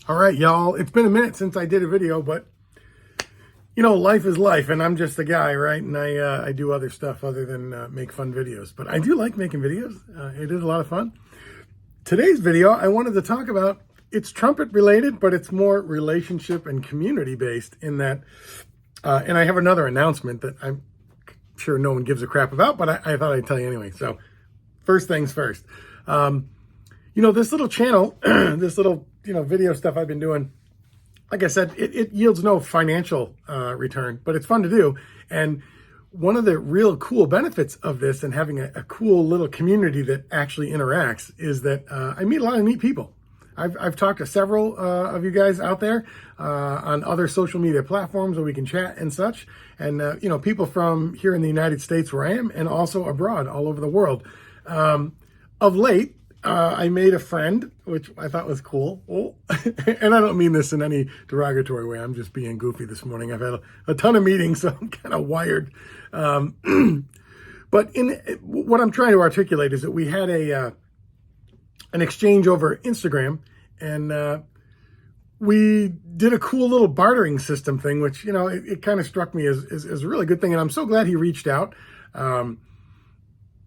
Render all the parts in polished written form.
All right, y'all. It's been a minute since I did a video, but you know, life is life, and I'm just a guy, right? And I do other stuff other than make fun videos. But I do like making videos. It is a lot of fun. Today's video, I wanted to talk about, it's trumpet related, but it's more relationship and community based in that, and I have another announcement that I'm sure no one gives a crap about, but I thought I'd tell you anyway. So first things first. You know, this little channel, this little, video stuff I've been doing, like I said, it yields no financial return, but it's fun to do. And one of the real cool benefits of this and having a cool little community that actually interacts is that I meet a lot of neat people. I've talked to several of you guys out there on other social media platforms where we can chat and such. And, people from here in the United States where I am and also abroad all over the world. Of late, I made a friend, which I thought was cool. Oh. And I don't mean this in any derogatory way. I'm just being goofy this morning. I've had a ton of meetings, so I'm kind of wired. But what I'm trying to articulate is that we had an exchange over Instagram, and we did a cool little bartering system thing, which, it kind of struck me as a really good thing. And I'm so glad he reached out.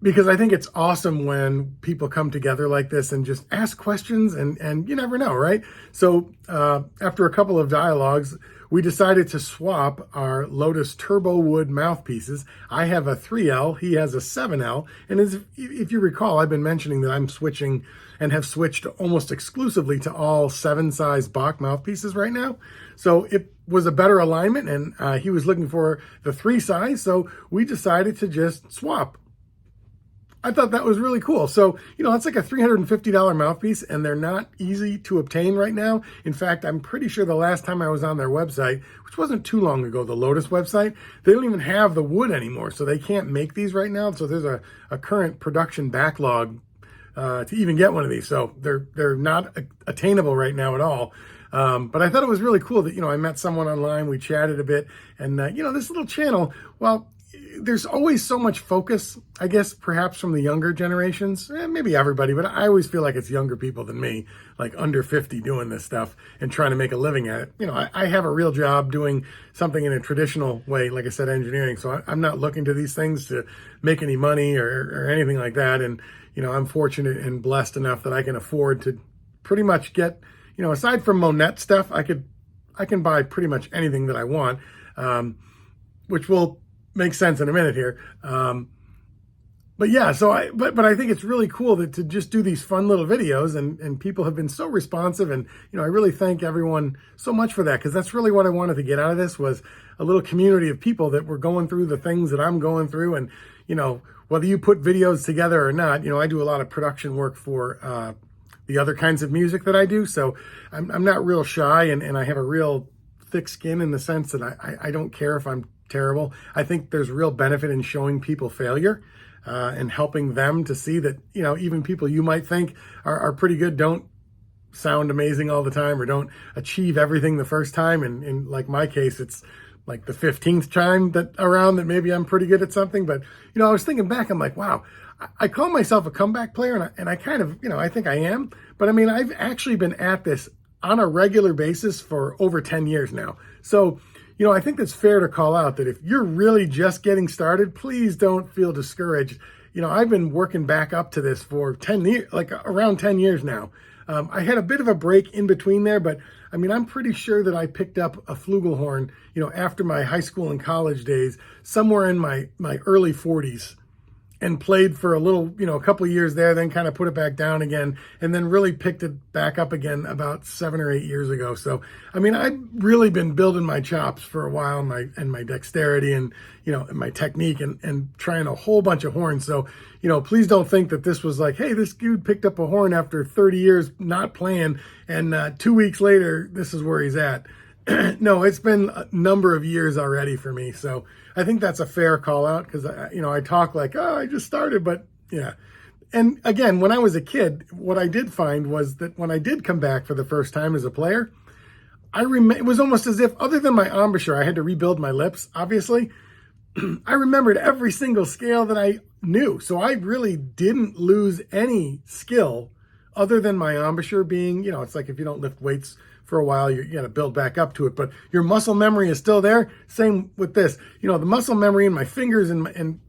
Because I think it's awesome when people come together like this and just ask questions and you never know, right? So after a couple of dialogues, we decided to swap our Lotus Turbo Wood mouthpieces. I have a 3L, he has a 7L. And if you recall, I've been mentioning that I'm switching and have switched almost exclusively to all 7-size Bach mouthpieces right now. So it was a better alignment, and he was looking for the 3 size. So we decided to just swap. I thought that was really cool. So, it's like a $350 mouthpiece, and they're not easy to obtain right now. In fact, I'm pretty sure the last time I was on their website, which wasn't too long ago, the Lotus website, they don't even have the wood anymore. So they can't make these right now. So there's a current production backlog to even get one of these. So they're not attainable right now at all. But I thought it was really cool that, I met someone online, we chatted a bit, and, this little channel, well, there's always so much focus, I guess, perhaps from the younger generations, maybe everybody, but I always feel like it's younger people than me, like under 50 doing this stuff and trying to make a living at it. I have a real job doing something in a traditional way, like I said, engineering. So I'm not looking to these things to make any money or anything like that. And, I'm fortunate and blessed enough that I can afford to pretty much get, aside from Monet stuff, I can buy pretty much anything that I want, which will make sense in a minute here. But yeah, so but I think it's really cool to just do these fun little videos, and people have been so responsive, and I really thank everyone so much for that, because that's really what I wanted to get out of this, was a little community of people that were going through the things that I'm going through. And whether you put videos together or not, I do a lot of production work for the other kinds of music that I do, so I'm not real shy, and I have a real thick skin in the sense that I don't care if I'm terrible. I think there's real benefit in showing people failure and helping them to see that, even people you might think are pretty good don't sound amazing all the time or don't achieve everything the first time. And in like my case, it's like the 15th time that maybe I'm pretty good at something. But, I was thinking back, I'm like, wow, I call myself a comeback player, and I kind of, I think I am. But I mean, I've actually been at this on a regular basis for over 10 years now. So, I think it's fair to call out that if you're really just getting started, please don't feel discouraged. I've been working back up to this for 10 years, like around 10 years now. I had a bit of a break in between there, but I mean, I'm pretty sure that I picked up a flugelhorn, after my high school and college days, somewhere in my early 40s. And played for a little, a couple of years there, then kind of put it back down again, and then really picked it back up again about 7 or 8 years ago. So, I mean, I've really been building my chops for a while, and my dexterity and, and my technique and trying a whole bunch of horns. So, please don't think that this was like, hey, this dude picked up a horn after 30 years not playing, and 2 weeks later, this is where he's at. No, it's been a number of years already for me. So I think that's a fair call out, because, I talk like, oh, I just started, but yeah. And again, when I was a kid, what I did find was that when I did come back for the first time as a player, it was almost as if, other than my embouchure, I had to rebuild my lips, obviously. I remembered every single scale that I knew. So I really didn't lose any skill other than my embouchure being, it's like if you don't lift weights for a while, you got to build back up to it, but your muscle memory is still there. Same with this, the muscle memory in my fingers and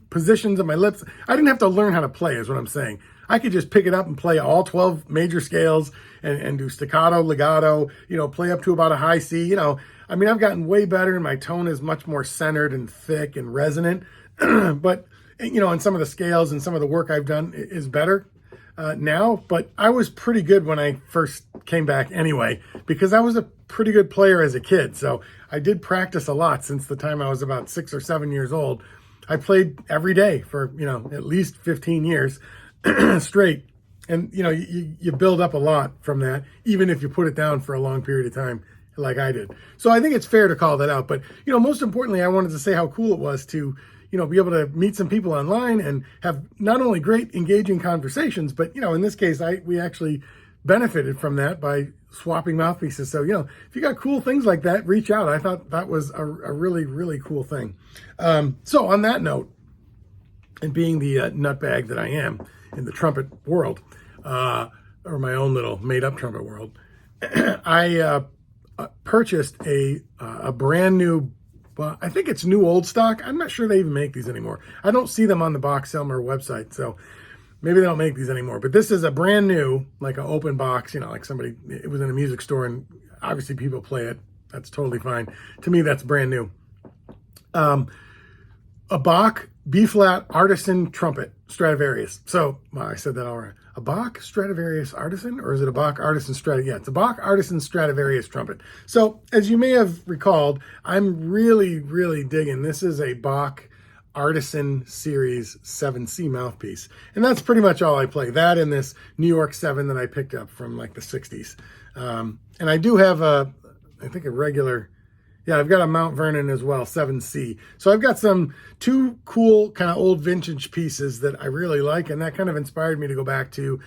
positions of my lips. I didn't have to learn how to play is what I'm saying. I could just pick it up and play all 12 major scales and do staccato, legato, play up to about a high C. I've gotten way better and my tone is much more centered and thick and resonant. But, and some of the scales and some of the work I've done is better now. But I was pretty good when I first came back anyway, because I was a pretty good player as a kid. So I did practice a lot since the time I was about 6 or 7 years old. I played every day for, at least 15 years straight. And, you build up a lot from that, even if you put it down for a long period of time like I did. So I think it's fair to call that out. But, most importantly, I wanted to say how cool it was to, be able to meet some people online and have not only great engaging conversations, but, in this case, we actually benefited from that by swapping mouthpieces. So, if you got cool things like that, reach out. I thought that was a really, really cool thing. So on that note, and being the nutbag that I am in the trumpet world, or my own little made-up trumpet world, I purchased a brand new, I think it's new old stock. I'm not sure they even make these anymore. I don't see them on the Box Selmer website, so maybe they don't make these anymore. But this is a brand new, like an open box, like it was in a music store, and obviously people play it. That's totally fine. To me, that's brand new. A Bach B-flat Artisan trumpet, Stradivarius. So, well, I said that all right. A Bach Stradivarius Artisan, or is it a Bach Artisan Stradivarius? Yeah, it's a Bach Artisan Stradivarius trumpet. So, as you may have recalled, I'm really, really digging. This is a Bach Artisan Series 7C mouthpiece. And that's pretty much all I play. That and this New York 7 that I picked up from like the 60s. And I do have I think a regular... Yeah, I've got a Mount Vernon as well, 7C. So I've got two cool kind of old vintage pieces that I really like, and that kind of inspired me to go back to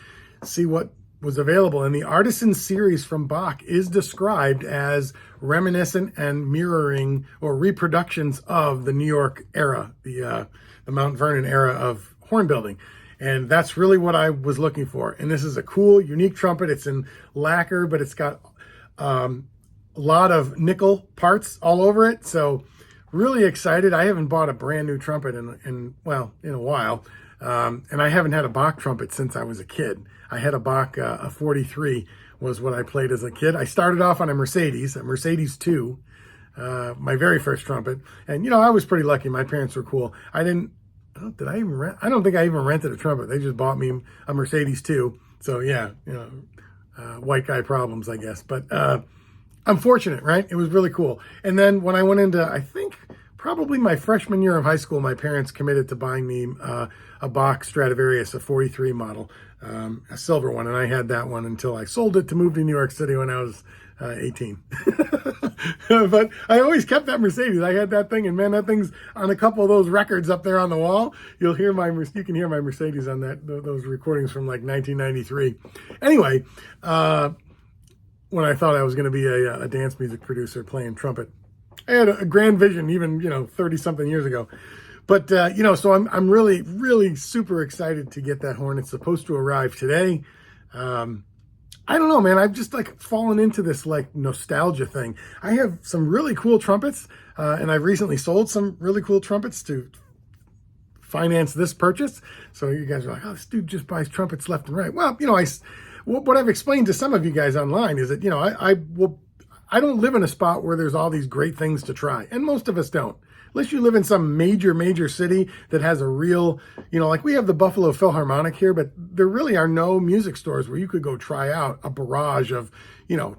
see what was available. And the Artisan series from Bach is described as reminiscent and mirroring or reproductions of the New York era, the Mount Vernon era of horn building. And that's really what I was looking for. And this is a cool, unique trumpet. It's in lacquer, but it's got... a lot of nickel parts all over it. So really excited. I haven't bought a brand new trumpet in a while. And I haven't had a Bach trumpet since I was a kid. I had a Bach, a 43 was what I played as a kid. I started off on a Mercedes 2, my very first trumpet. And, I was pretty lucky. My parents were cool. I don't think I even rented a trumpet. They just bought me a Mercedes 2. So yeah, white guy problems, I guess. But, I'm fortunate, right? It was really cool. And then when I went into, I think, probably my freshman year of high school, my parents committed to buying me a Bach Stradivarius, a 43 model, a silver one. And I had that one until I sold it to move to New York City when I was 18. But I always kept that Mercedes. I had that thing, and man, that thing's on a couple of those records up there on the wall. You can hear my Mercedes on those recordings from like 1993. Anyway, when I thought I was going to be a dance music producer playing trumpet. I had a grand vision even, 30 something years ago. But, so I'm really, really super excited to get that horn. It's supposed to arrive today. I don't know, man. I've just like fallen into this like nostalgia thing. I have some really cool trumpets, and I've recently sold some really cool trumpets to finance this purchase. So you guys are like, oh, this dude just buys trumpets left and right. Well, what I've explained to some of you guys online is that, I don't live in a spot where there's all these great things to try. And most of us don't. Unless you live in some major city that has a real, like we have the Buffalo Philharmonic here, but there really are no music stores where you could go try out a barrage of,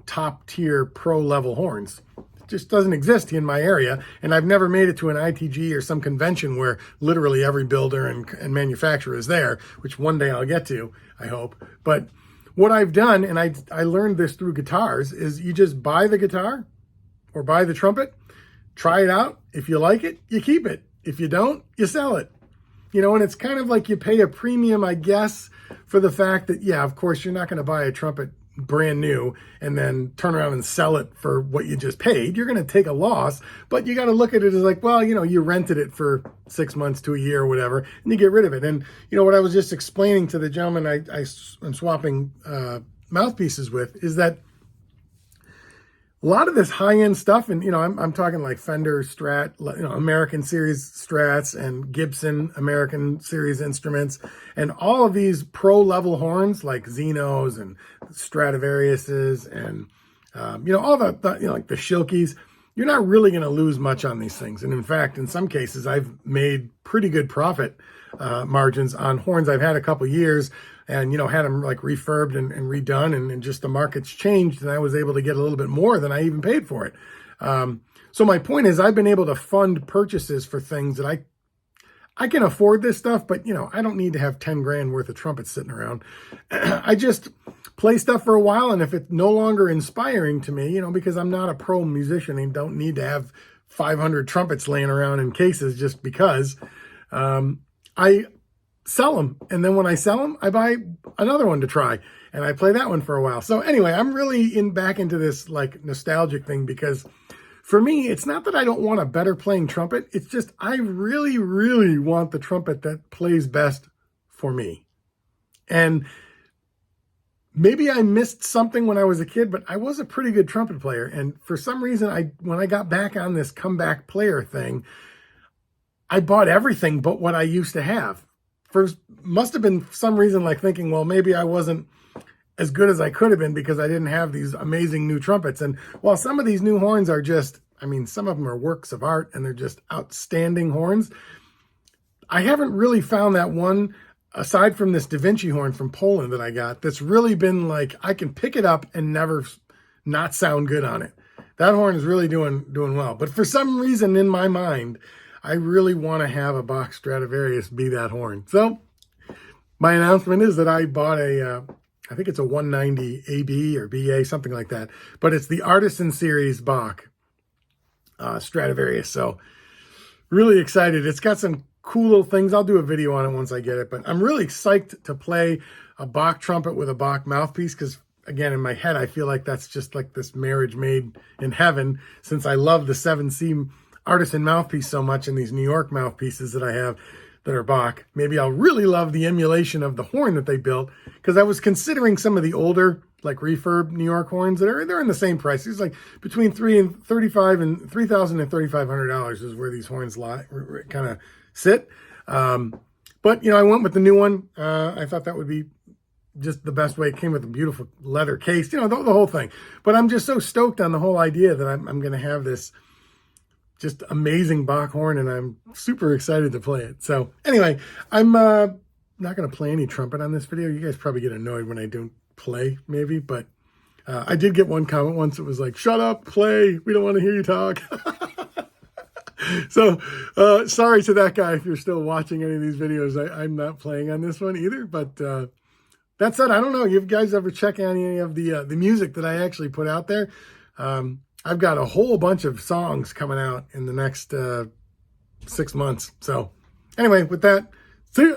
top tier pro level horns. It just doesn't exist in my area. And I've never made it to an ITG or some convention where literally every builder and manufacturer is there, which one day I'll get to, I hope. But what I've done, and I learned this through guitars, is you just buy the guitar or buy the trumpet, try it out. If you like it, you keep it. If you don't, you sell it. And it's kind of like you pay a premium, I guess, for the fact that, yeah, of course, you're not going to buy a trumpet brand new and then turn around and sell it for what you just paid, you're going to take a loss. But you got to look at it as like, well, you rented it for 6 months to a year or whatever, and you get rid of it. And what I was just explaining to the gentleman I'm swapping mouthpieces with is that a lot of this high-end stuff, and I'm talking like Fender Strat, American Series Strats and Gibson American Series instruments, and all of these pro-level horns like Zenos and Stradivariuses and all the like the Schilkes. You're not really going to lose much on these things, and in fact, in some cases, I've made pretty good profit margins on horns I've had a couple years. And, had them like refurbed and redone, and just the market's changed, and I was able to get a little bit more than I even paid for it. So my point is, I've been able to fund purchases for things that I can afford this stuff, but, I don't need to have 10 grand worth of trumpets sitting around. I just play stuff for a while, and if it's no longer inspiring to me, because I'm not a pro musician and don't need to have 500 trumpets laying around in cases just because, I sell them. And then when I sell them, I buy another one to try and I play that one for a while. So anyway, I'm really back into this like nostalgic thing, because for me, it's not that I don't want a better playing trumpet. It's just, I really, really want the trumpet that plays best for me. And maybe I missed something when I was a kid, but I was a pretty good trumpet player. And for some reason, when I got back on this comeback player thing, I bought everything but what I used to have. Must have been some reason like thinking, well, maybe I wasn't as good as I could have been because I didn't have these amazing new trumpets. And while some of these new horns are just, some of them are works of art and they're just outstanding horns, I haven't really found that one, aside from this Da Vinci horn from Poland that I got, that's really been like, I can pick it up and never not sound good on it. That horn is really doing well. But for some reason in my mind, I really want to have a Bach Stradivarius be that horn. So my announcement is that I bought I think it's a 190 AB or BA, something like that. But it's the Artisan Series Bach Stradivarius. So really excited. It's got some cool little things. I'll do a video on it once I get it. But I'm really psyched to play a Bach trumpet with a Bach mouthpiece, because again, in my head, I feel like that's just like this marriage made in heaven, since I love the 7C Artisan mouthpiece so much, and these New York mouthpieces that I have that are Bach. Maybe I'll really love the emulation of the horn that they built, because I was considering some of the older like refurb New York horns they're in the same price. It's like between $3,000 and $3,500 is where these horns kind of sit. But I went with the new one. I thought that would be just the best way. It came with a beautiful leather case, the whole thing. But I'm just so stoked on the whole idea that I'm going to have this just amazing Bach horn, and I'm super excited to play it. So anyway, I'm not going to play any trumpet on this video. You guys probably get annoyed when I don't play, maybe, but I did get one comment once. It was like, shut up, play. We don't want to hear you talk. So sorry to that guy if you're still watching any of these videos. I'm not playing on this one either, but that said, I don't know. You guys ever check out any of the music that I actually put out there? I've got a whole bunch of songs coming out in the next 6 months. So anyway, with that, see ya.